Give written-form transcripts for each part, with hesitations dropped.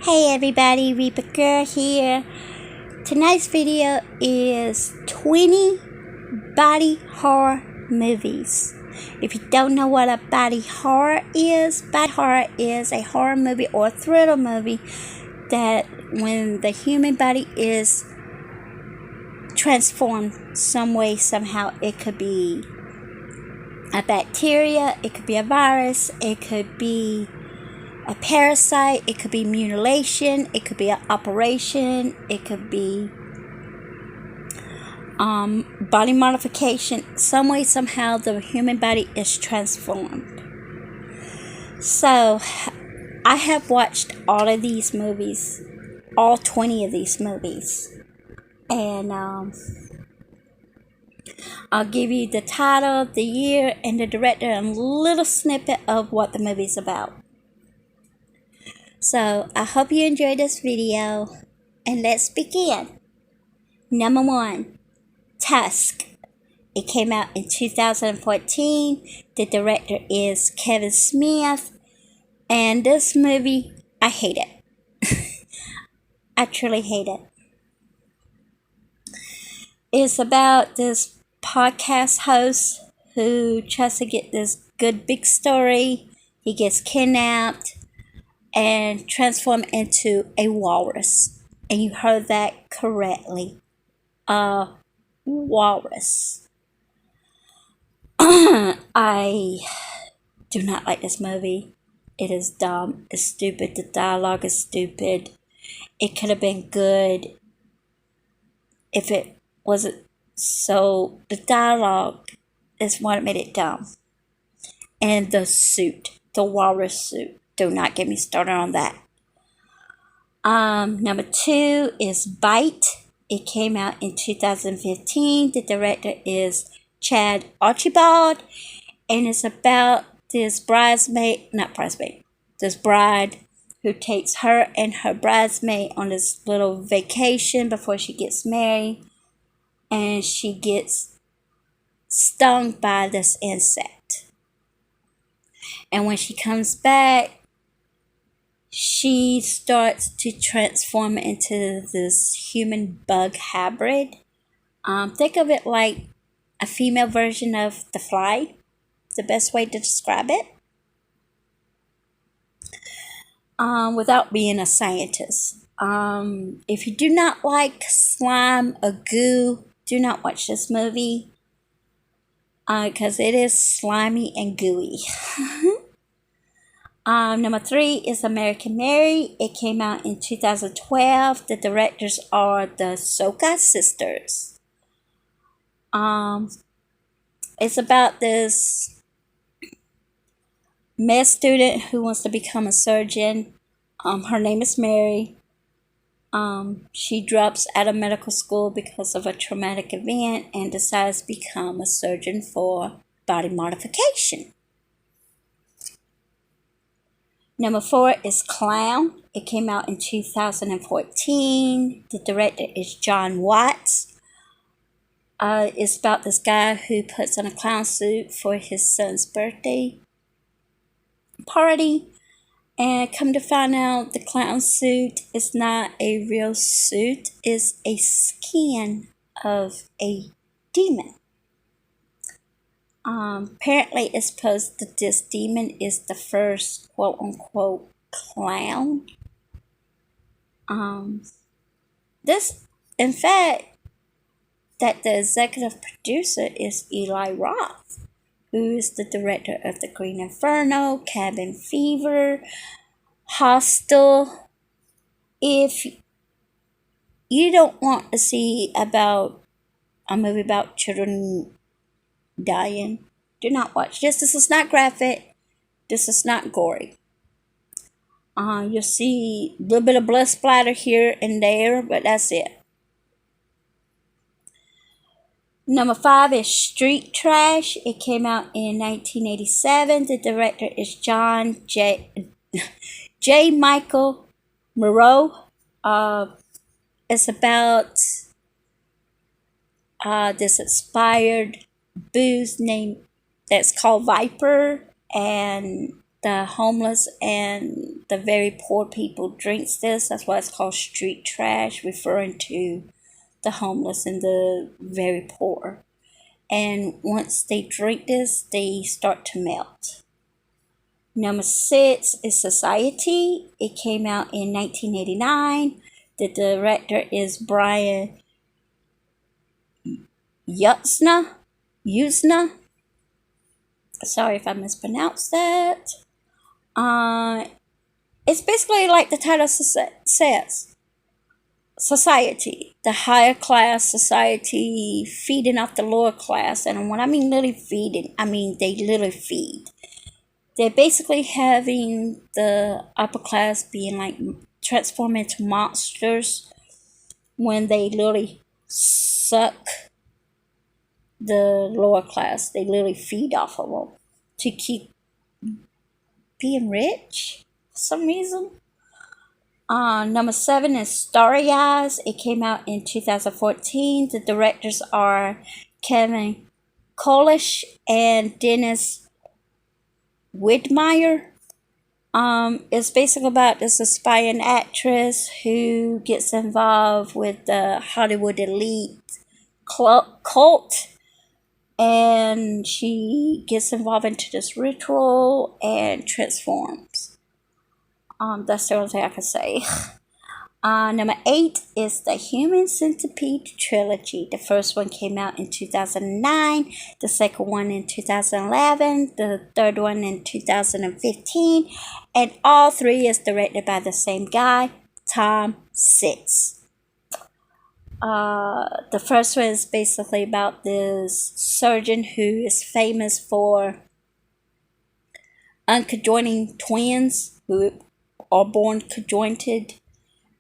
Hey everybody, Reba Girl here. Tonight's video is 20 body horror movies. If you don't know what a body horror is a horror movie or a thriller movie that when the human body is transformed some way, somehow. It could be a bacteria, it could be a virus, it could be a parasite, it could be mutilation, it could be an operation, it could be body modification. Some way, somehow, the human body is transformed. So, I have watched all of these movies, all 20 of these movies, and I'll give you the title, the year, and the director, and a little snippet of what the movie's about. So, I hope you enjoyed this video, and let's begin. Number 1, Tusk. It came out in 2014. The director is Kevin Smith, and this movie, I hate it. I truly hate it. It's about this podcast host who tries to get this good big story. He gets kidnapped and transformed into a walrus. And you heard that correctly. A walrus. I do not like this movie. It is dumb. It's stupid. The dialogue is stupid. It could have been good if it wasn't so. The dialogue is what made it dumb. And the suit. The walrus suit. Do not get me started on that. Number 2 is Bite. It came out in 2015. The director is Chad Archibald. And it's about this bride who takes her and her bridesmaid on this little vacation before she gets married. And she gets stung by this insect. And when she comes back, she starts to transform into this human bug hybrid. Think of it like a female version of The Fly. The best way to describe it. Without being a scientist. If you do not like slime or goo, do not watch this movie. Because it is slimy and gooey. Number 3 is American Mary. It came out in 2012. The directors are the Soka sisters. It's about this med student who wants to become a surgeon. Her name is Mary. She drops out of medical school because of a traumatic event and decides to become a surgeon for body modification. Number 4 is Clown. It came out in 2014. The director is John Watts. It's about this guy who puts on a clown suit for his son's birthday party. And come to find out, the clown suit is not a real suit. It's a skin of a demon. Apparently, it's supposed that this demon is the first quote-unquote clown. In fact, that the executive producer is Eli Roth, who is the director of The Green Inferno, Cabin Fever, Hostel. If you don't want to see about a movie about children dying, do not watch this. This is not graphic. This is not gory. You'll see a little bit of blood splatter here and there, but that's it. Number 5 is Street Trash. It came out in 1987. The director is John J. Michael Moreau. It's about this expired booze name that's called Viper, and the homeless and the very poor people drinks this. That's why it's called street trash, referring to the homeless and the very poor. And once they drink this, they start to melt. Number 6 is Society. It came out in 1989. The director is Brian Yuzna. Sorry if I mispronounced that. It's basically like the title says, society, the higher class society feeding off the lower class. And when I mean literally feeding, I mean they literally feed. They're basically having the upper class being like transformed into monsters when they literally suck the lower class. They literally feed off of them to keep being rich for some reason. Number 7 is Starry Eyes. It came out in 2014. The directors are Kevin Kolish and Dennis Widmeyer. It's basically about this aspiring actress who gets involved with the Hollywood elite cult, and she gets involved into this ritual and transforms. That's the only thing I can say. Number 8 is the Human Centipede trilogy. The first one came out in 2009, the second one in 2011, the third one in 2015, and all three is directed by the same guy, Tom Six. The first one is basically about this surgeon who is famous for unconjoining twins who are born conjointed,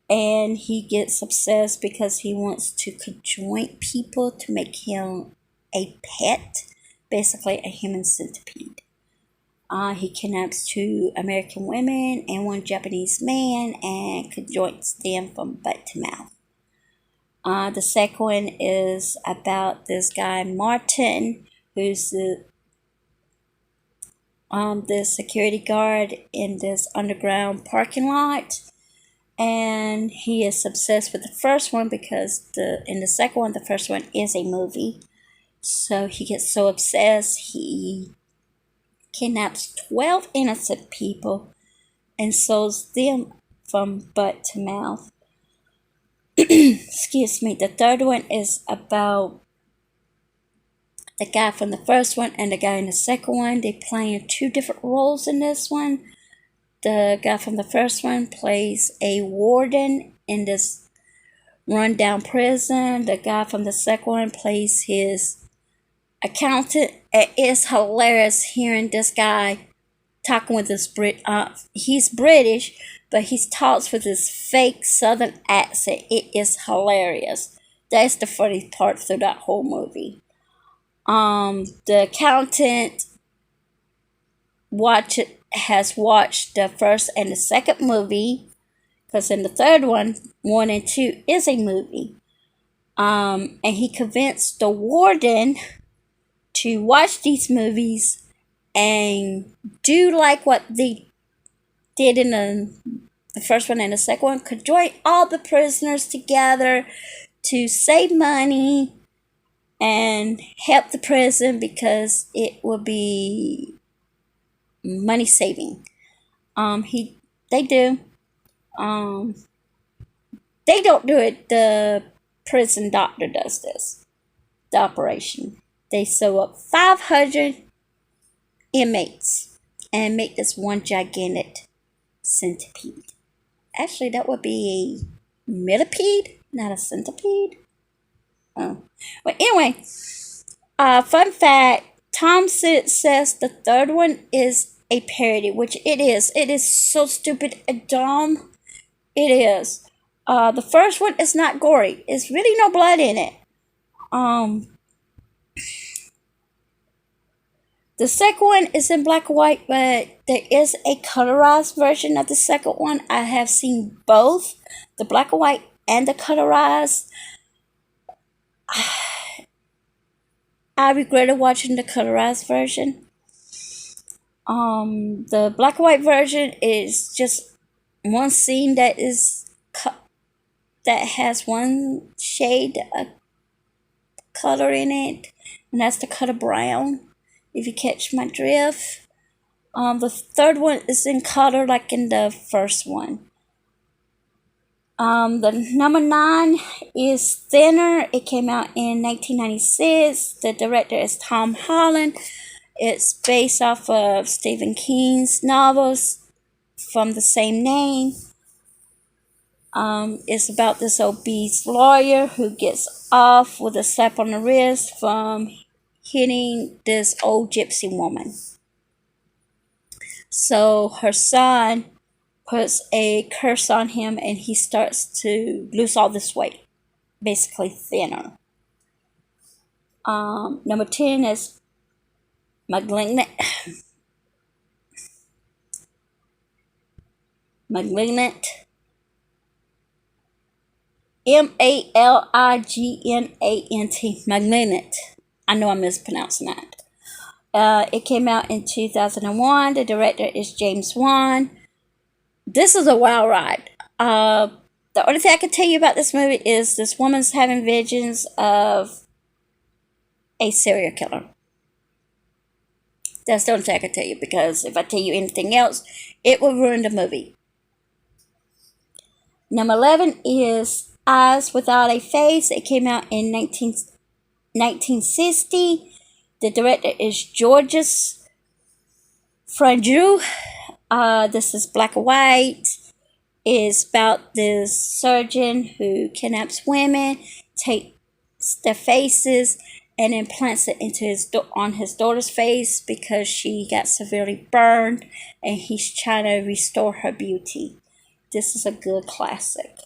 and he gets obsessed because he wants to conjoin people to make him a pet, basically a human centipede. He kidnaps 2 American women and 1 Japanese man and conjoins them from butt to mouth. The second one is about this guy Martin, who's the security guard in this underground parking lot, and he is obsessed with the first one because in the second one, the first one is a movie. So he gets so obsessed, he kidnaps 12 innocent people and sews them from butt to mouth. Excuse me. The third one is about the guy from the first one and the guy in the second one. They playing 2 different roles in this one. The guy from the first one plays a warden in this rundown prison. The guy from the second one plays his accountant. It is hilarious hearing this guy talking with this he's British, but he talks with this fake Southern accent. It is hilarious. That's the funny part through that whole movie. The accountant has watched the first and the second movie, because in the third one, 1 and 2 is a movie. And he convinced the warden to watch these movies and do like what they did in the first one and the second one, could join all the prisoners together to save money and help the prison because it will be money saving. They do. They don't do it. The prison doctor does this. The operation. They sew up 500 inmates and make this one gigantic centipede. Actually, that would be a millipede, not a centipede. Oh. But anyway, fun fact, Tom says the third one is a parody, which it is. It is so stupid and dumb. It is. The first one is not gory. It's really no blood in it. The second one is in black and white, but there is a colorized version of the second one. I have seen both, the black and white and the colorized. I regretted watching the colorized version. The black and white version is just one scene that is that has one shade of color in it, and that's the color brown. If you catch my drift. The third one is in color like in the first one. The number 9 is Thinner. It came out in 1996. The director is Tom Holland. It's based off of Stephen King's novels from the same name. It's about this obese lawyer who gets off with a slap on the wrist from hitting this old gypsy woman. So her son puts a curse on him and he starts to lose all this weight, basically thinner. Number 10 is Malignant. Malignant. Malignant. Malignant. I know I'm mispronouncing that. It came out in 2001. The director is James Wan. This is a wild ride. The only thing I can tell you about this movie is this woman's having visions of a serial killer. That's the only thing I can tell you, because if I tell you anything else, it will ruin the movie. Number 11 is Eyes Without a Face. It came out in 1960. The director is Georges Franju. This is black and white. It's about this surgeon who kidnaps women, takes their faces, and implants it into on his daughter's face because she got severely burned, and he's trying to restore her beauty. This is a good classic.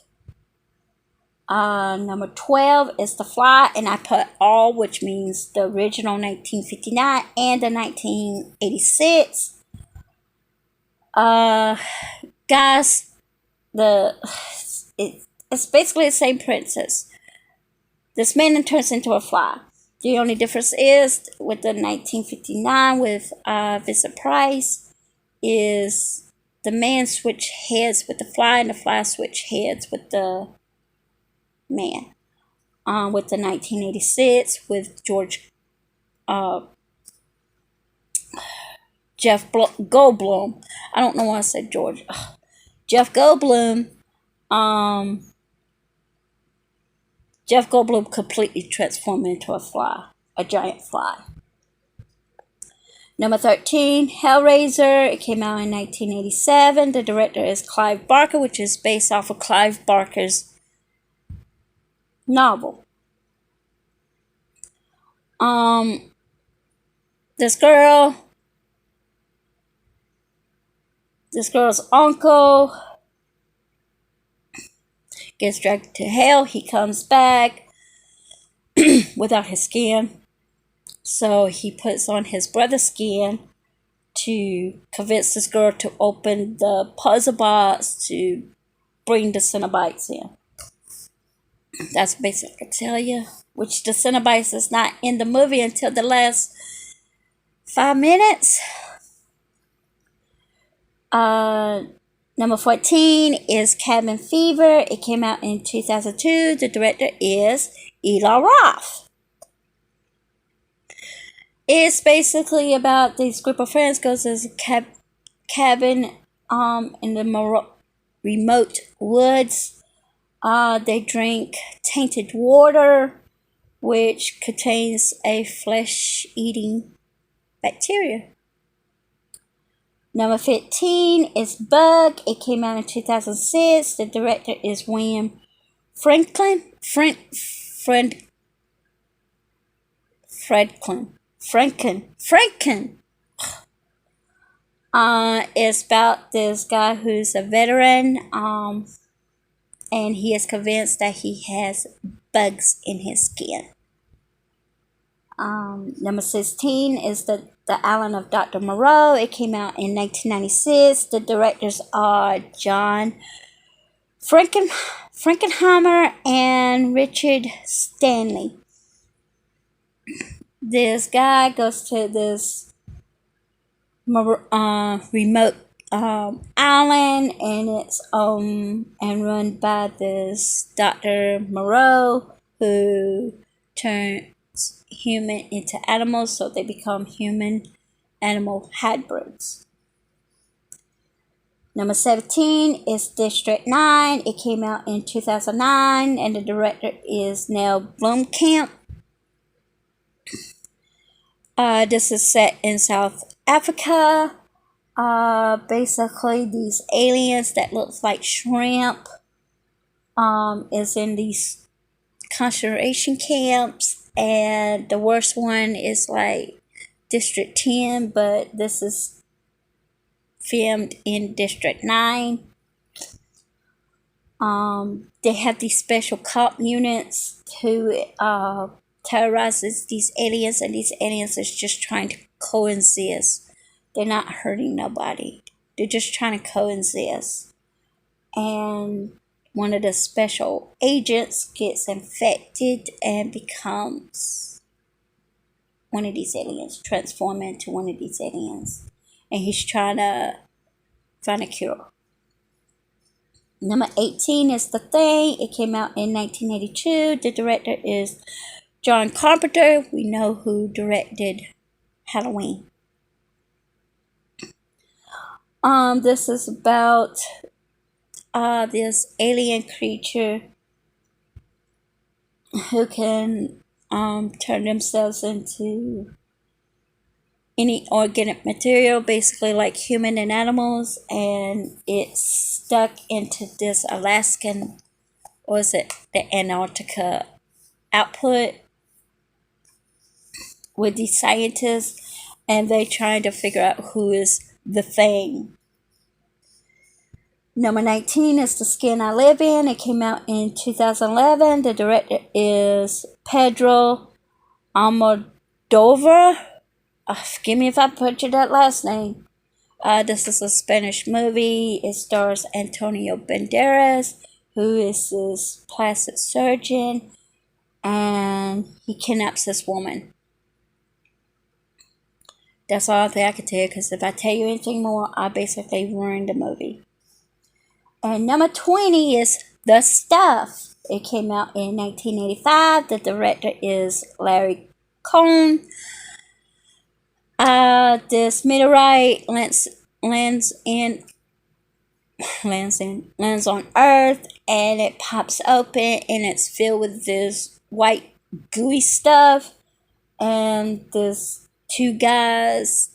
Number 12 is The Fly, and I put all, which means the original 1959 and the 1986. Guys, it's basically the same princess. This man turns into a fly. The only difference is with the 1959 with Vincent Price is the man switch heads with the fly and the fly switch heads with the man. With the 1986 with Jeff Goldblum. I don't know why I said George. Jeff Goldblum. Jeff Goldblum completely transformed into a fly, a giant fly. Number 13, Hellraiser. It came out in 1987. The director is Clive Barker, which is based off of Clive Barker's novel. This girl's uncle gets dragged to hell. He comes back without his skin. So he puts on his brother's skin to convince this girl to open the puzzle box to bring the Cenobites in. That's basically I can tell you. Which the Cenobites is not in the movie until the last 5 minutes. Number 14 is Cabin Fever. It came out in 2002. The director is Eli Roth. It's basically about this group of friends goes to a cabin in the remote woods. They drink tainted water, which contains a flesh-eating bacteria. Number 15 is Bug. It came out in 2006. The director is William Friedkin. It's about this guy who's a veteran, and he is convinced that he has bugs in his skin. Number 16 is the Island of Dr. Moreau. It came out in 1996. The directors are John Frankenheimer and Richard Stanley. This guy goes to this remote island, and it's and run by this Dr. Moreau, who turns human into animals, so they become human animal hybrids. Number 17 is District 9. It came out in 2009, and the director is Neil Blomkamp. This is set in South Africa. Basically, these aliens that look like shrimp is in these concentration camps, and the worst one is like District 10, but this is filmed in District 9. They have these special cop units who terrorizes these aliens, and these aliens is just trying to coexist. They're not hurting nobody. They're just trying to coexist. And one of the special agents gets infected and becomes one of these aliens, transform into one of these aliens. And he's trying to find a cure. Number 18 is The Thing. It came out in 1982. The director is John Carpenter. We know who directed Halloween. This is about this alien creature who can turn themselves into any organic material, basically like human and animals, and it's stuck into this Alaskan, or is it the Antarctica output with these scientists, and they're trying to figure out who is the thing. Number 19 is The Skin I Live In. It came out in 2011. The director is Pedro Almodovar. Forgive me if I butchered that last name. This is a Spanish movie. It stars Antonio Banderas, who is this plastic surgeon, and he kidnaps this woman. That's all I think I can tell you, because if I tell you anything more, I basically ruined the movie. And number 20 is The Stuff. It came out in 1985. The director is Larry Cohn. This meteorite lands on Earth, and it pops open, and it's filled with this white gooey stuff. And this two guys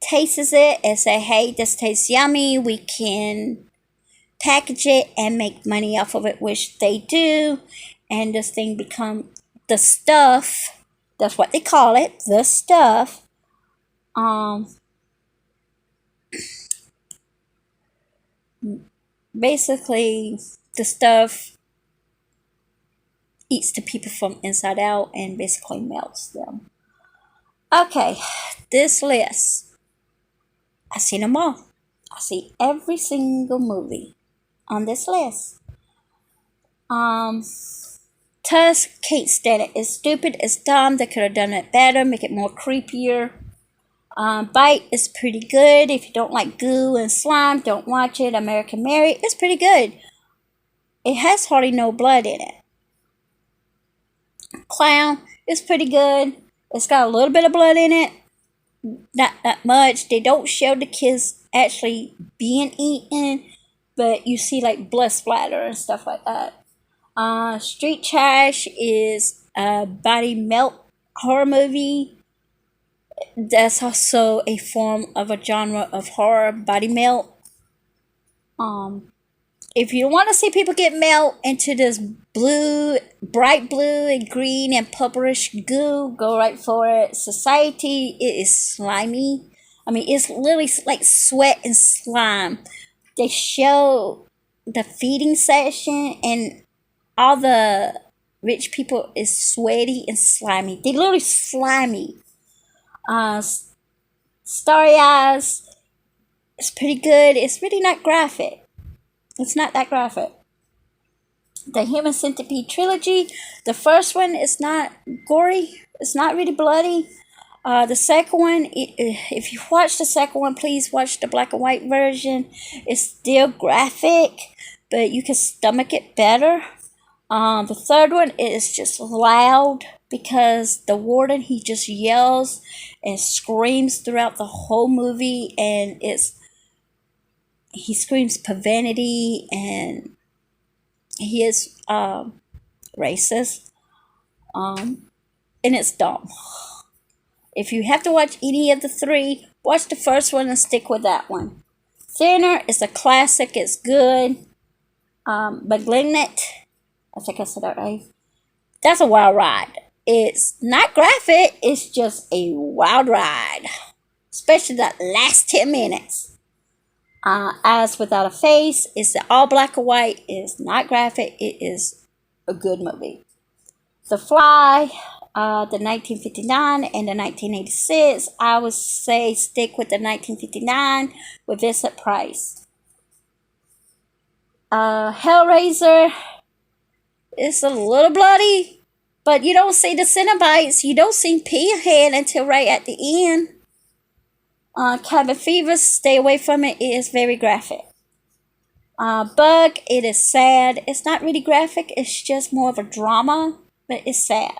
tastes it and say, "Hey, this tastes yummy. We can package it and make money off of it," which they do. And this thing become the stuff. That's what they call it, the stuff. Basically, the stuff eats the people from inside out and basically melts them. Okay, this list, I seen them all. I see every single movie on this list. Tusk, can't stand it. It's stupid, it's dumb. They could have done it better, make it more creepier. Bite is pretty good. If you don't like goo and slime, don't watch it. American Mary is pretty good. It has hardly no blood in it. Clown is pretty good. It's got a little bit of blood in it. Not that much. They don't show the kids actually being eaten, but you see like blood splatter and stuff like that. Street Trash is a body melt horror movie. That's also a form of a genre of horror, body melt. If you want to see people get melt into this blue, bright blue and green and purplish goo, go right for it. Society, it is slimy. I mean, it's literally like sweat and slime. They show the feeding section, and all the rich people is sweaty and slimy. They literally slimy. Starry Eyes is pretty good. It's really not graphic. It's not that graphic. The Human Centipede trilogy, the first one is not gory. It's not really bloody. The second one, if you watch the second one, please watch the black and white version. It's still graphic, but you can stomach it better. The third one is just loud because the warden, he just yells and screams throughout the whole movie, and he screams profanity, and he is racist, and it's dumb. If you have to watch any of the three, watch the first one and stick with that one. Thinner is a classic. It's good. Malignant, I think I said that right. That's a wild ride. It's not graphic. It's just a wild ride, especially that last 10 minutes. Eyes Without a Face is all black and white. It's not graphic. It is a good movie. The Fly, the 1959 and the 1986. I would say stick with the 1959 with Vincent Price. Hellraiser is a little bloody, but you don't see the Cenobites. You don't see Pinhead until right at the end. Cabin Fever, stay away from it. It is very graphic. Bug, it is sad. It's not really graphic. It's just more of a drama, but it's sad.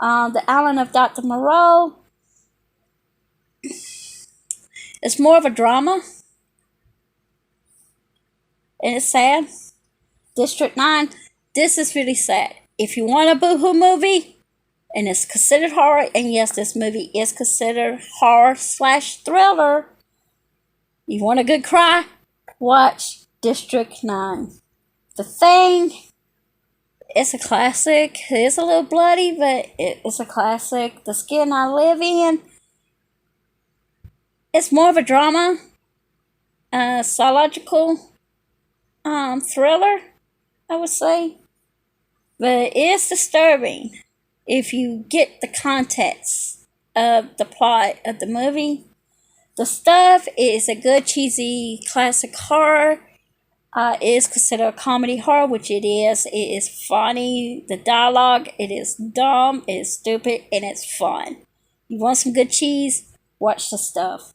The Island of Dr. Moreau, it's more of a drama, and it's sad. District 9, this is really sad. If you want a boohoo movie, and it's considered horror, and yes, this movie is considered horror / thriller, you want a good cry, watch District 9. The Thing, it's a classic. It's a little bloody, but it's a classic. The Skin I Live In, it's more of a drama, psychological thriller, I would say. But it's disturbing if you get the context of the plot of the movie. The Stuff is a good, cheesy, classic horror. It is considered a comedy horror, which it is. It is funny. The dialogue, it is dumb, it is stupid, and it's fun. You want some good cheese? Watch The Stuff.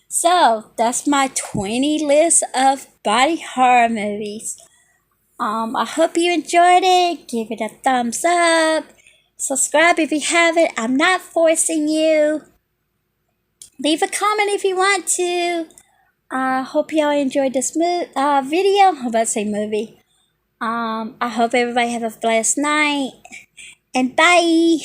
So, that's my 20 list of body horror movies. I hope you enjoyed it. Give it a thumbs up. Subscribe if you haven't. I'm not forcing you. Leave a comment if you want to. I hope y'all enjoyed this video. I'm about to say movie. I hope everybody have a blessed night. And bye.